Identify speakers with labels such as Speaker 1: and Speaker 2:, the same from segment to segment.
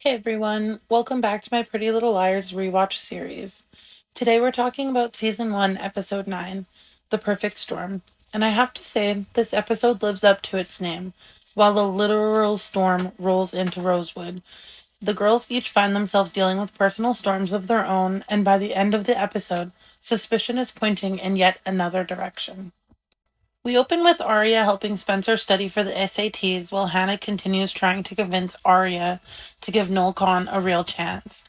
Speaker 1: Hey everyone, welcome back to my Pretty Little Liars rewatch series. Today we're talking about Season 1, Episode 9, The Perfect Storm. And I have to say, this episode lives up to its name. While the literal storm rolls into Rosewood, the girls each find themselves dealing with personal storms of their own, and by the end of the episode, suspicion is pointing in yet another direction. We open with Arya helping Spencer study for the SATs while Hannah continues trying to convince Arya to give Noel Khan a real chance.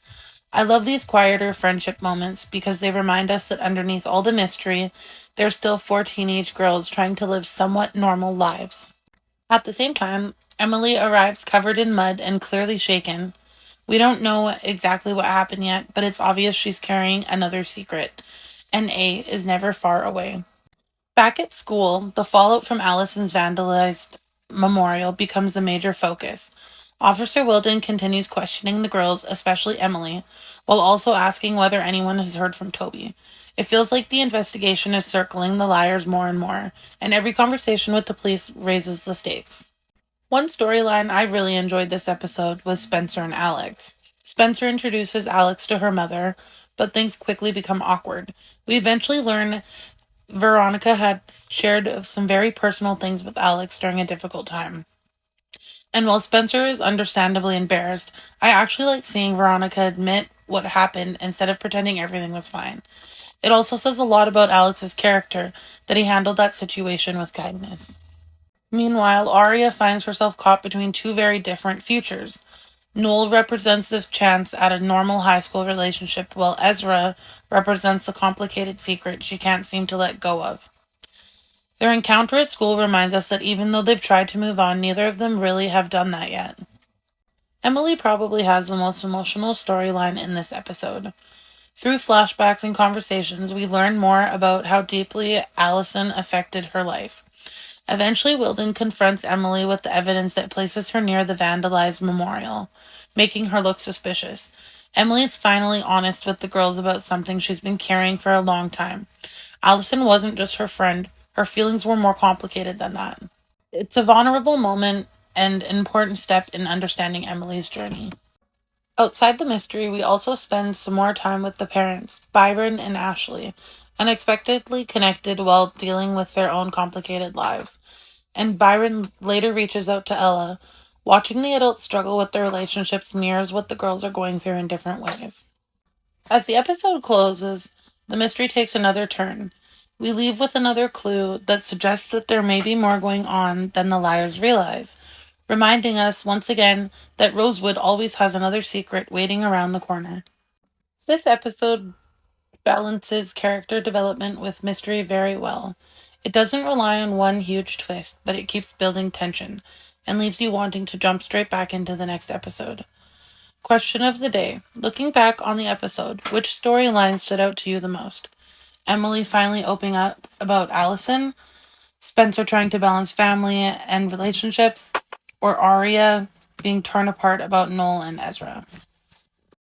Speaker 1: I love these quieter friendship moments because they remind us that underneath all the mystery, there's still four teenage girls trying to live somewhat normal lives. At the same time, Emily arrives covered in mud and clearly shaken. We don't know exactly what happened yet, but it's obvious she's carrying another secret, and A is never far away. Back at school, the fallout from Allison's vandalized memorial becomes a major focus. Officer Wilden continues questioning the girls, especially Emily, while also asking whether anyone has heard from Toby. It feels like the investigation is circling the liars more and more, and every conversation with the police raises the stakes. One storyline I really enjoyed this episode was Spencer and Alex. Spencer introduces Alex to her mother, but things quickly become awkward. We eventually learn Veronica had shared some very personal things with Alex during a difficult time. And while Spencer is understandably embarrassed, I actually like seeing Veronica admit what happened instead of pretending everything was fine. It also says a lot about Alex's character that he handled that situation with kindness. Meanwhile, Arya finds herself caught between two very different futures. Noel represents the chance at a normal high school relationship, while Ezra represents the complicated secret she can't seem to let go of. Their encounter at school reminds us that even though they've tried to move on, neither of them really have done that yet. Emily probably has the most emotional storyline in this episode. Through flashbacks and conversations, we learn more about how deeply Allison affected her life. Eventually, Wilden confronts Emily with the evidence that places her near the vandalized memorial, making her look suspicious. Emily is finally honest with the girls about something she's been carrying for a long time. Allison wasn't just her friend, her feelings were more complicated than that. It's a vulnerable moment and an important step in understanding Emily's journey. Outside the mystery, we also spend some more time with the parents, Byron and Ashley, unexpectedly connected while dealing with their own complicated lives. And Byron later reaches out to Ella. Watching the adults struggle with their relationships mirrors what the girls are going through in different ways. As the episode closes, the mystery takes another turn. We leave with another clue that suggests that there may be more going on than the liars realize, reminding us once again that Rosewood always has another secret waiting around the corner. This episode balances character development with mystery very well. It doesn't rely on one huge twist, but it keeps building tension and leaves you wanting to jump straight back into the next episode. Question of the day. Looking back on the episode, which storyline stood out to you the most? Emily finally opening up about Allison, Spencer trying to balance family and relationships, or Arya being torn apart about Noel and Ezra?